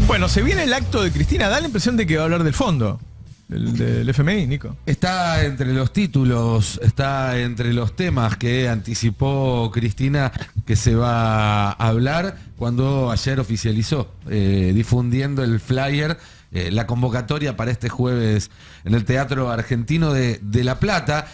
Bueno, se viene el acto de Cristina. Da la impresión de que va a hablar del fondo, del FMI, Nico. Está entre los títulos, está entre los temas que anticipó Cristina que se va a hablar cuando ayer oficializó, difundiendo el flyer, la convocatoria para este jueves en el Teatro Argentino de La Plata.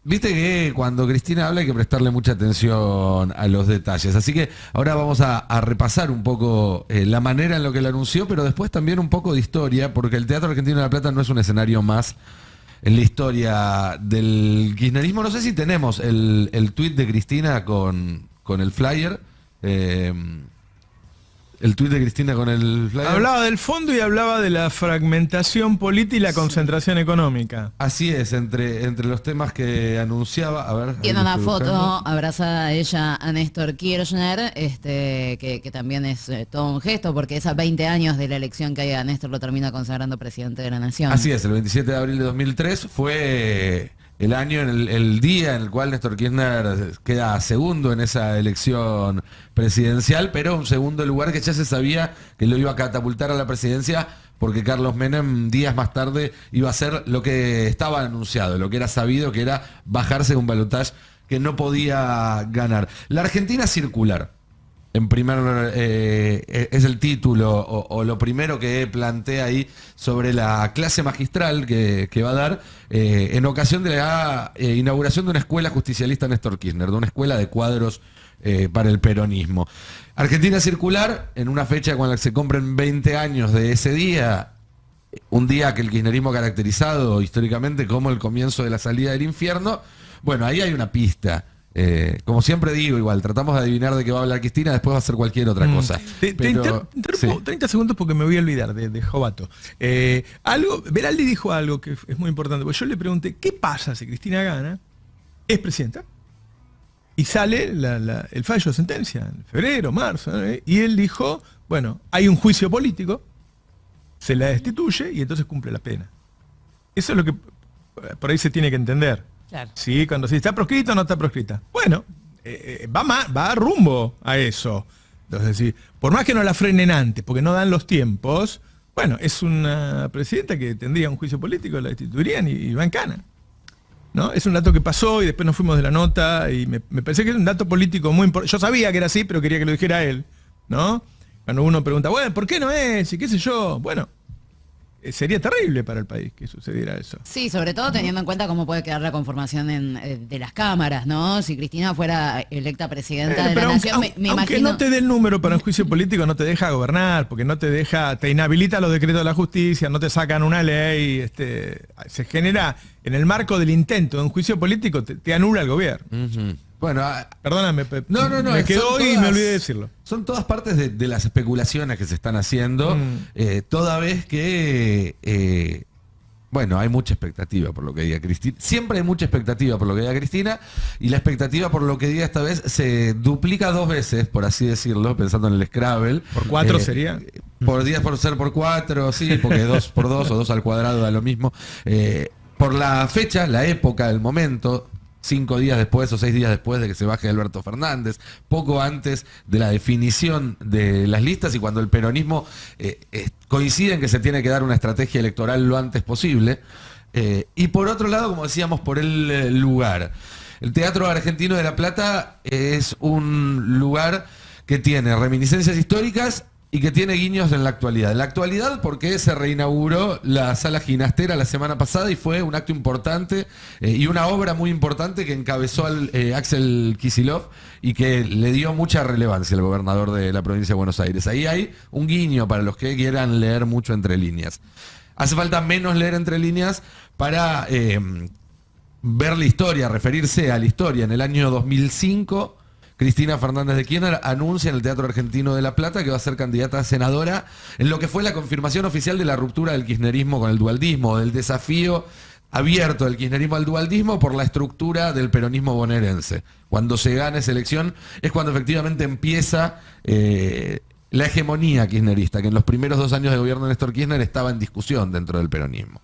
Viste que cuando Cristina habla hay que prestarle mucha atención a los detalles. Así que ahora vamos a repasar un poco la manera en la que lo anunció, pero después también un poco de historia, porque el Teatro Argentino de La Plata no es un escenario más en la historia del kirchnerismo. No sé si tenemos el tuit de Cristina con el flyer. El tuit de Cristina con el flyer. Hablaba del fondo y hablaba de la fragmentación política y la concentración económica. Así es, entre los temas que anunciaba. A ver, tiene una foto abrazada a ella a Néstor Kirchner, que también es todo un gesto, porque es a 20 años de la elección que a Néstor lo termina consagrando presidente de la Nación. Así es, el 27 de abril de 2003 fue el año, el día en el cual Néstor Kirchner queda segundo en esa elección presidencial, pero un segundo lugar que ya se sabía que lo iba a catapultar a la presidencia, porque Carlos Menem días más tarde iba a hacer lo que estaba anunciado, lo que era sabido, que era bajarse de un balotaje que no podía ganar. La Argentina circular. En primer, es el título o lo primero que plantea ahí sobre la clase magistral que va a dar en ocasión de la inauguración de una escuela justicialista Néstor Kirchner, de una escuela de cuadros para el peronismo. Argentina circular, en una fecha cuando se cumplen 20 años de ese día, un día que el kirchnerismo ha caracterizado históricamente como el comienzo de la salida del infierno. Bueno, ahí hay una pista. Como siempre digo, igual, tratamos de adivinar de qué va a hablar Cristina, después va a hacer cualquier otra cosa. Te interrumpo sí. 30 segundos porque me voy a olvidar de Jovato. Veraldi dijo algo que es muy importante, porque yo le pregunté, ¿qué pasa si Cristina gana? Es presidenta y sale el fallo de sentencia en febrero, marzo, y él dijo, bueno, hay un juicio político, se la destituye y entonces cumple la pena. Eso es lo que por ahí se tiene que entender. Claro. Sí, cuando si está proscrita o no está proscrita. Bueno, va rumbo a eso. Entonces, sí, por más que no la frenen antes, porque no dan los tiempos, bueno, es una presidenta que tendría un juicio político, la destituirían y va en cana. ¿No? Es un dato que pasó y después nos fuimos de la nota y me parece que es un dato político muy importante. Yo sabía que era así, pero quería que lo dijera él, ¿no? Cuando uno pregunta, bueno, ¿por qué no es? Y qué sé yo. Bueno, sería terrible para el país que sucediera eso. Sí, sobre todo teniendo en cuenta cómo puede quedar la conformación de las cámaras, ¿no? Si Cristina fuera electa presidenta de la Nación, me imagino... Aunque no te dé el número para un juicio político, no te deja gobernar, porque no te deja, te inhabilita los decretos de la justicia, no te sacan una ley, se genera, en el marco del intento de un juicio político, te anula el gobierno. Bueno, perdóname, no, me quedó y me olvidé de decirlo. Son todas partes de las especulaciones que se están haciendo, toda vez que, bueno, hay mucha expectativa por lo que diga Cristina. Siempre hay mucha expectativa por lo que diga Cristina, y la expectativa por lo que diga esta vez se duplica 2 veces, por así decirlo, pensando en el Scrabble. ¿Por 4 sería? Por 10 por ser por 4, sí, porque 2 por 2 o 2 al cuadrado da lo mismo. Por la fecha, la época, el momento, 5 días después o 6 días después de que se baje Alberto Fernández, poco antes de la definición de las listas y cuando el peronismo coincide en que se tiene que dar una estrategia electoral lo antes posible. Y por otro lado, como decíamos, por el lugar. El Teatro Argentino de La Plata es un lugar que tiene reminiscencias históricas y que tiene guiños en la actualidad. En la actualidad porque se reinauguró la Sala Ginastera la semana pasada y fue un acto importante y una obra muy importante que encabezó Axel Kicillof y que le dio mucha relevancia al gobernador de la provincia de Buenos Aires. Ahí hay un guiño para los que quieran leer mucho entre líneas. Hace falta menos leer entre líneas para ver la historia, referirse a la historia. En el año 2005... Cristina Fernández de Kirchner anuncia en el Teatro Argentino de La Plata que va a ser candidata a senadora en lo que fue la confirmación oficial de la ruptura del kirchnerismo con el dualdismo, del desafío abierto del kirchnerismo al dualdismo por la estructura del peronismo bonaerense. Cuando se gana esa elección es cuando efectivamente empieza la hegemonía kirchnerista, que en los primeros 2 años de gobierno de Néstor Kirchner estaba en discusión dentro del peronismo.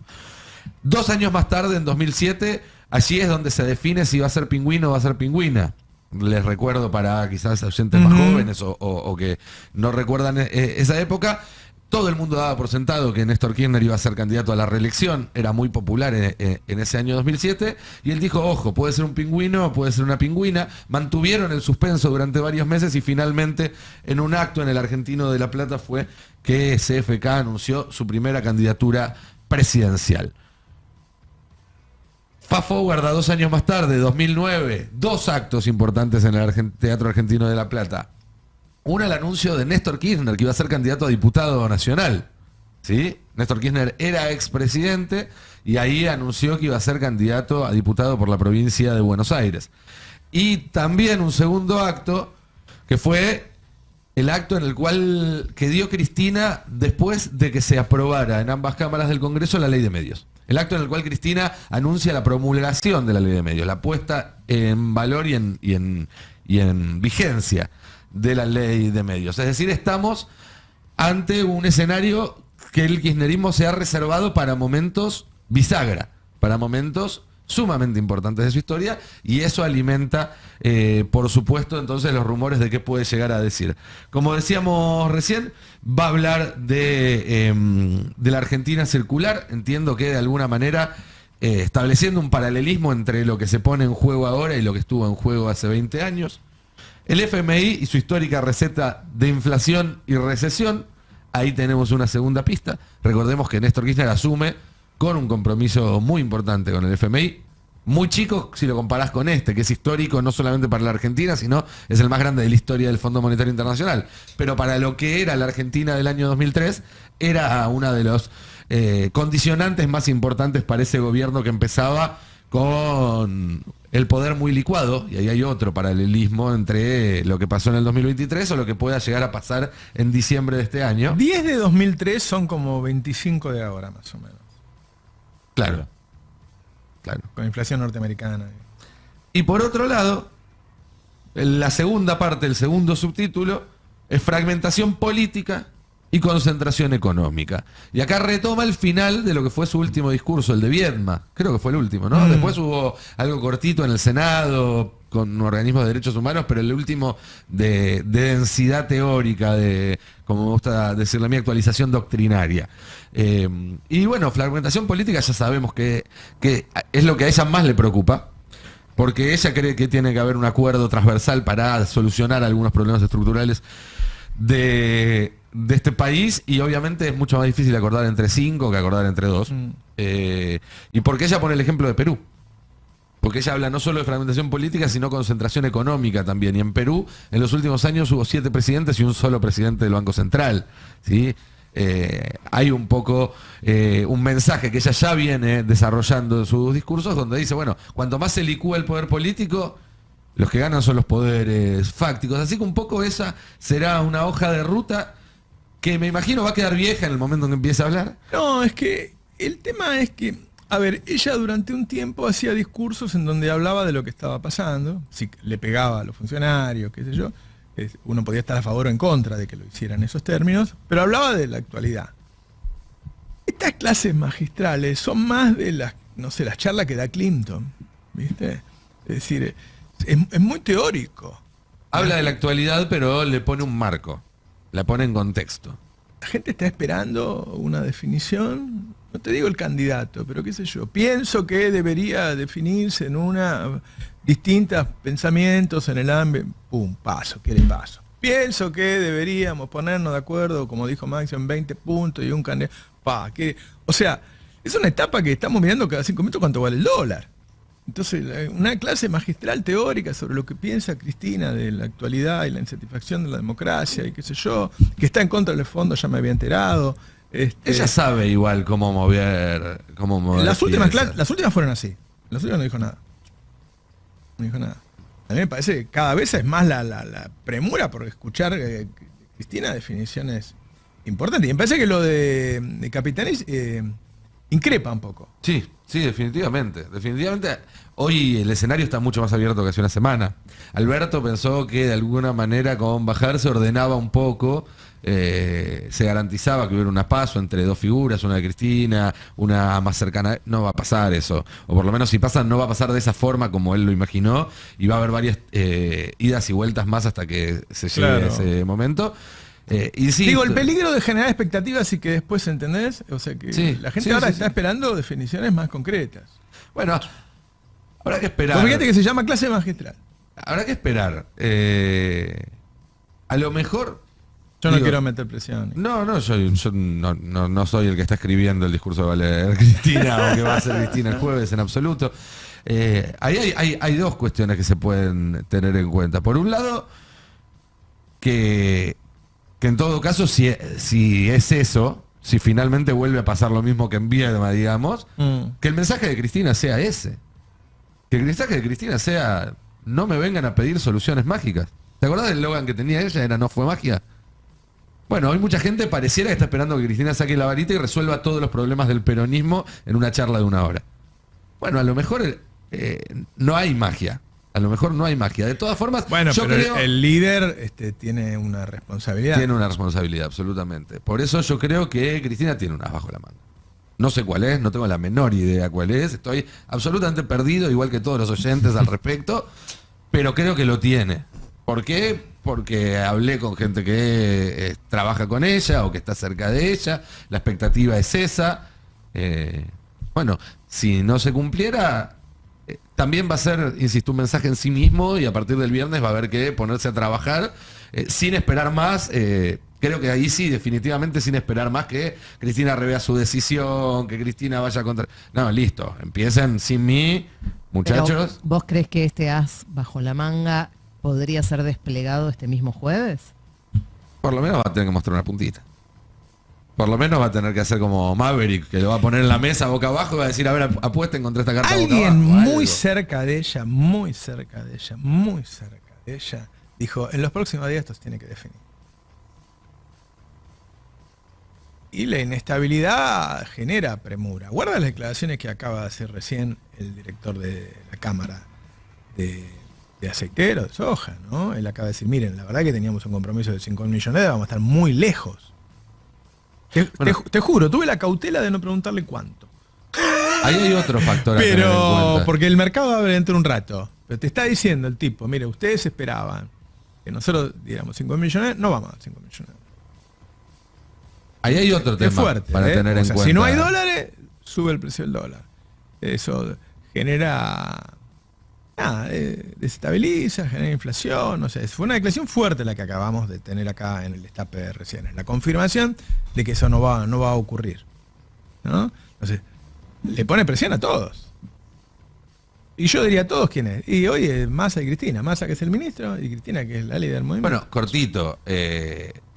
2 años más tarde, en 2007, allí es donde se define si va a ser pingüino o va a ser pingüina. les recuerdo para quizás oyentes más jóvenes o que no recuerdan esa época, todo el mundo daba por sentado que Néstor Kirchner iba a ser candidato a la reelección, era muy popular en ese año 2007, y él dijo, ojo, puede ser un pingüino, puede ser una pingüina. Mantuvieron el suspenso durante varios meses y finalmente en un acto en el Argentino de La Plata fue que CFK anunció su primera candidatura presidencial. Fast forward a 2 años más tarde, 2009, 2 actos importantes en el Teatro Argentino de La Plata. Uno, el anuncio de Néstor Kirchner, que iba a ser candidato a diputado nacional. ¿Sí? Néstor Kirchner era expresidente y ahí anunció que iba a ser candidato a diputado por la provincia de Buenos Aires. Y también un segundo acto, que fue el acto en el cual que dio Cristina después de que se aprobara en ambas cámaras del Congreso la ley de medios. El acto en el cual Cristina anuncia la promulgación de la ley de medios, la puesta en valor y en vigencia de la ley de medios. Es decir, estamos ante un escenario que el kirchnerismo se ha reservado para momentos bisagra, para momentos sumamente importantes de su historia, y eso alimenta, por supuesto, entonces los rumores de qué puede llegar a decir. Como decíamos recién, va a hablar de la Argentina circular. Entiendo que de alguna manera estableciendo un paralelismo entre lo que se pone en juego ahora y lo que estuvo en juego hace 20 años. El FMI y su histórica receta de inflación y recesión. Ahí tenemos una segunda pista. Recordemos que Néstor Kirchner asume con un compromiso muy importante con el FMI. Muy chico si lo comparás con este, que es histórico no solamente para la Argentina, sino es el más grande de la historia del Fondo Monetario Internacional. Pero para lo que era la Argentina del año 2003, era una de los condicionantes más importantes para ese gobierno que empezaba con el poder muy licuado, y ahí hay otro paralelismo entre lo que pasó en el 2023 o lo que pueda llegar a pasar en diciembre de este año. 10 de 2003 son como 25 de ahora, más o menos. Claro, claro. Con inflación norteamericana. Y por otro lado, la segunda parte, el segundo subtítulo, es fragmentación política y concentración económica. Y acá retoma el final de lo que fue su último discurso, el de Viedma. Creo que fue el último, ¿no? Después hubo algo cortito en el Senado con organismos de derechos humanos, pero el último de densidad teórica, de, como me gusta decirle a mí, actualización doctrinaria. Y bueno, fragmentación política ya sabemos que es lo que a ella más le preocupa, porque ella cree que tiene que haber un acuerdo transversal para solucionar algunos problemas estructurales de este país, y obviamente es mucho más difícil acordar entre 5 que acordar entre 2. Y porque ella pone el ejemplo de Perú. Porque ella habla no solo de fragmentación política, sino concentración económica también. Y en Perú, en los últimos años hubo 7 presidentes y un solo presidente del Banco Central. ¿Sí? Hay un poco un mensaje que ella ya viene desarrollando en sus discursos, donde dice, bueno, cuanto más se licúa el poder político, los que ganan son los poderes fácticos. Así que un poco esa será una hoja de ruta que me imagino va a quedar vieja en el momento en que empiece a hablar. No, es que el tema es que, a ver, ella durante un tiempo hacía discursos en donde hablaba de lo que estaba pasando, si le pegaba a los funcionarios, qué sé yo. Uno podía estar a favor o en contra de que lo hicieran en esos términos, pero hablaba de la actualidad. Estas clases magistrales son más de las, no sé, las charlas que da Clinton, ¿viste? Es decir, es muy teórico. Habla de la actualidad, pero le pone un marco, la pone en contexto. La gente está esperando una definición, no te digo el candidato, pero qué sé yo, pienso que debería definirse en una distintos pensamientos en el ámbito, pum, paso, quiere paso. Pienso que deberíamos ponernos de acuerdo, como dijo Maxi, en 20 puntos y un candidato, o sea, es una etapa que estamos mirando cada 5 minutos cuánto vale el dólar. Entonces, una clase magistral teórica sobre lo que piensa Cristina de la actualidad y la insatisfacción de la democracia y qué sé yo, que está en contra del fondo, ya me había enterado. Ella sabe igual cómo mover las últimas piezas. las últimas fueron así. Las últimas no dijo nada. No dijo nada. A mí me parece que cada vez es más la premura por escuchar Cristina definiciones importantes. Y me parece que lo de Capitanis increpa un poco. Sí, sí, definitivamente. Definitivamente, hoy el escenario está mucho más abierto que hace una semana. Alberto pensó que de alguna manera con bajar se ordenaba un poco, se garantizaba que hubiera una paso entre dos figuras, una de Cristina, una más cercana. No va a pasar eso. O por lo menos si pasa, no va a pasar de esa forma como él lo imaginó. Y va a haber varias idas y vueltas más hasta que se llegue a Claro. ese momento. Y sí, Digo, el peligro de generar expectativas y que después, ¿entendés? O sea que Sí, la gente sí, ahora sí, está sí. esperando definiciones más concretas. Bueno, habrá que esperar. Porque fíjate que se llama clase magistral. Habrá que esperar. A lo mejor. Yo no digo, quiero meter presión. No, yo no soy el que está escribiendo el discurso de Valer Cristina o que va a ser Cristina el jueves en absoluto. Ahí hay dos cuestiones que se pueden tener en cuenta. Por un lado, que en todo caso, si es eso, si finalmente vuelve a pasar lo mismo que en Viedma, digamos, que el mensaje de Cristina sea ese. Que el mensaje de Cristina sea: no me vengan a pedir soluciones mágicas. ¿Te acordás del eslogan que tenía ella? Era "no fue magia". Bueno, hoy mucha gente pareciera que está esperando que Cristina saque la varita y resuelva todos los problemas del peronismo en una charla de 1 hora. Bueno, a lo mejor no hay magia. A lo mejor no hay magia. De todas formas, Bueno, yo pero creo... el líder tiene una responsabilidad. Tiene una responsabilidad, absolutamente. Por eso yo creo que Cristina tiene una bajo la manga. No sé cuál es, no tengo la menor idea cuál es. Estoy absolutamente perdido, igual que todos los oyentes al respecto, pero creo que lo tiene. ¿Por qué? Porque hablé con gente que trabaja con ella o que está cerca de ella. La expectativa es esa. Bueno, si no se cumpliera, también va a ser, insisto, un mensaje en sí mismo, y a partir del viernes va a haber que ponerse a trabajar sin esperar más. Creo que ahí sí, definitivamente sin esperar más que Cristina revea su decisión, que Cristina vaya contra... No, listo, empiecen sin mí, muchachos. Pero, ¿vos crees que este as bajo la manga podría ser desplegado este mismo jueves? Por lo menos va a tener que mostrar una puntita. Por lo menos va a tener que hacer como Maverick, que lo va a poner en la mesa boca abajo y va a decir: a ver, apuesten contra esta carta boca Alguien abajo. muy Algo. cerca de ella, muy cerca de ella, muy cerca de ella, dijo: en los próximos días esto se tiene que definir. Y la inestabilidad genera premura. Guarda las declaraciones que acaba de hacer recién el director de la Cámara de Aceiteros, de Soja, ¿no? Él acaba de decir: miren, la verdad que teníamos un compromiso de 5 millones, vamos a estar muy lejos. Te juro, tuve la cautela de no preguntarle cuánto. Ahí hay otro factor a tener en Pero, cuenta. porque el mercado abre dentro de un rato. Pero te está diciendo el tipo: mire, ustedes esperaban que nosotros diéramos 5 millones, no vamos a dar 5 millones. Ahí hay otro Es tema fuerte, para ¿eh? tener O en sea, cuenta. si no hay dólares, sube el precio del dólar. Eso genera... Nada, desestabiliza, genera inflación, no sé. Fue una declaración fuerte la que acabamos de tener acá en el destape recién. Es la confirmación de que eso no va a ocurrir, ¿no? Entonces, le pone presión a todos. Y yo diría a todos quiénes. Y hoy es Massa y Cristina. Massa, que es el ministro, y Cristina, que es la líder del movimiento. Bueno, cortito.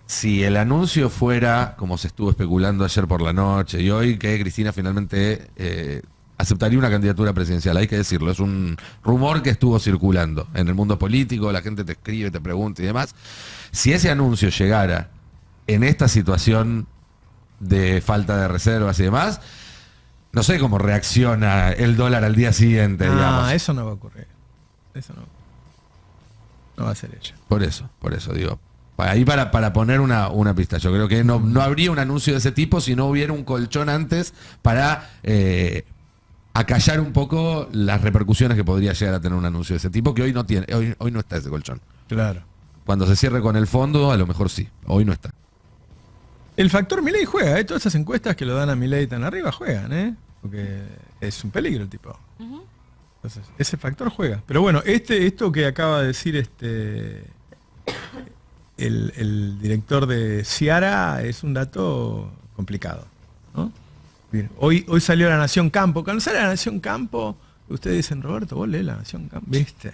Si el anuncio fuera, como se estuvo especulando ayer por la noche y hoy, que Cristina finalmente aceptaría una candidatura presidencial, hay que decirlo, es un rumor que estuvo circulando en el mundo político, la gente te escribe, te pregunta y demás. Si ese anuncio llegara en esta situación de falta de reservas y demás, no sé cómo reacciona el dólar al día siguiente, digamos. Eso no va a ocurrir. Eso no va a ser ella. Por eso digo. Ahí para poner una pista. Yo creo que no habría un anuncio de ese tipo si no hubiera un colchón antes para acallar un poco las repercusiones que podría llegar a tener un anuncio de ese tipo, que hoy no tiene, hoy no está ese colchón. Claro. Cuando se cierre con el fondo, a lo mejor sí. Hoy no está. El factor Milei juega, todas esas encuestas que lo dan a Milei tan arriba juegan, porque es un peligro el tipo. Entonces, ese factor juega. Pero bueno, esto que acaba de decir el director de Ciara es un dato complicado, ¿no? Bien, hoy salió La Nación Campo. Cuando sale La Nación Campo, ustedes dicen: Roberto, vos lees La Nación Campo, ¿viste?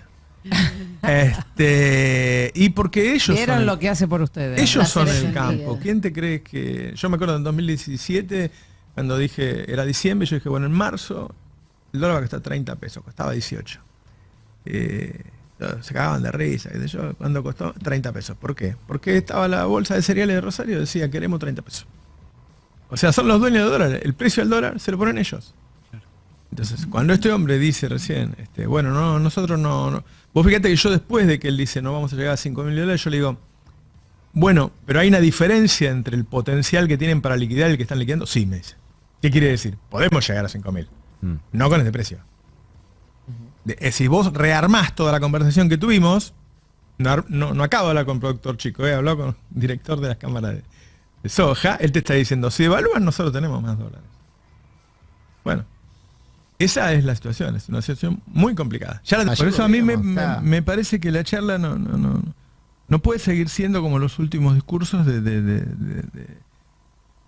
Y porque ellos ¿Vieron son lo que hace por ustedes? ellos son Placeres el en campo. vida. ¿Quién te cree que...? Yo me acuerdo en 2017, cuando dije, era diciembre, yo dije, bueno, en marzo el dólar va a costar 30 pesos, costaba 18. Se cagaban de risa, qué sé yo, cuando costó 30 pesos. ¿Por qué? Porque estaba la bolsa de cereales de Rosario, decía: queremos 30 pesos. O sea, son los dueños del dólar. El precio del dólar se lo ponen ellos. Entonces, cuando este hombre dice recién, bueno, no, nosotros no. Vos fíjate que yo después de que él dice no vamos a llegar a $5.000, yo le digo, bueno, pero hay una diferencia entre el potencial que tienen para liquidar y el que están liquidando. Sí, me dice. ¿Qué quiere decir? Podemos llegar a 5.000. No con este precio. Si vos rearmás toda la conversación que tuvimos, no acabo de hablar con productor chico, habló con el director de las cámaras de soja, él te está diciendo, si evalúan nosotros tenemos más dólares. Bueno, esa es la situación, es una situación muy complicada. Por eso a mí me parece que la charla no puede seguir siendo como los últimos discursos de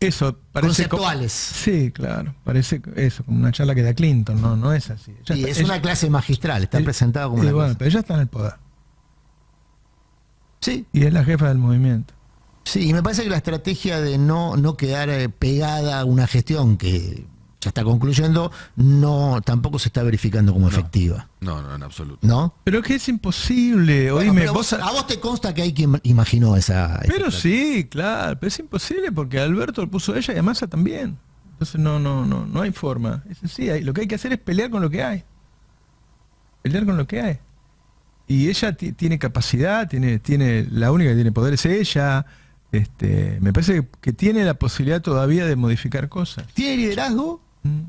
eso. Parece conceptuales. Sí, claro, parece eso, como una charla que da Clinton, no es así. Sí, es una clase magistral, está presentado como una bueno, clase. pero ella está en el poder. Sí. Y es la jefa del movimiento. Sí, y me parece que la estrategia de no quedar pegada a una gestión que ya está concluyendo, tampoco se está verificando como efectiva. No, en absoluto. ¿No? Pero que es imposible. Bueno, Oíme, pero a vos te consta que hay quien imaginó esa Pero estrategia. sí, claro, pero es imposible porque Alberto lo puso ella y a Massa también. Entonces no hay forma. Es así, lo que hay que hacer es pelear con lo que hay. Pelear con lo que hay. Y ella tiene capacidad, tiene la única que tiene poder es ella. Me parece que tiene la posibilidad todavía de modificar cosas. Tiene liderazgo,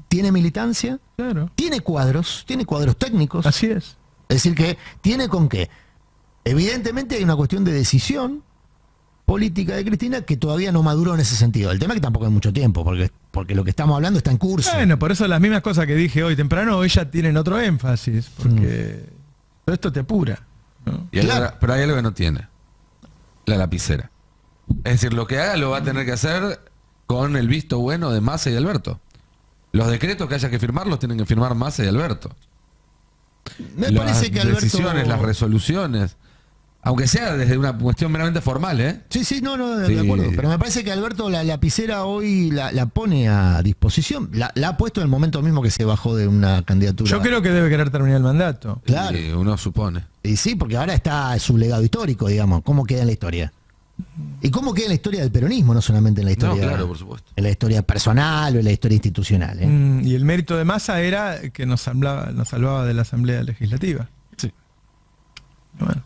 tiene militancia, Claro. tiene cuadros técnicos. Así es. Es decir, que tiene con qué. Evidentemente hay una cuestión de decisión política de Cristina que todavía no maduró en ese sentido. El tema es que tampoco hay mucho tiempo, porque lo que estamos hablando está en curso. Bueno, por eso las mismas cosas que dije hoy temprano, hoy ya tienen otro énfasis, porque todo esto te apura, ¿no? Pero hay algo que no tiene. La lapicera. Es decir, lo que haga lo va a tener que hacer con el visto bueno de Massa y Alberto. Los decretos que haya que firmar los tienen que firmar Massa y Alberto. Me parece que Alberto... decisiones, las resoluciones, aunque sea desde una cuestión meramente formal, ¿eh? Sí, Sí. de acuerdo. Pero me parece que Alberto la lapicera hoy la pone a disposición. La ha puesto en el momento mismo que se bajó de una candidatura. Yo creo que debe querer terminar el mandato. Claro. Y uno supone. Y sí, porque ahora está su legado histórico, digamos. ¿Cómo queda en la historia? ¿Y cómo queda en la historia del peronismo? No solamente en la historia... No, claro, por supuesto. En la historia personal o en la historia institucional. Y el mérito de Massa era que nos salvaba de la Asamblea Legislativa. Sí. Bueno.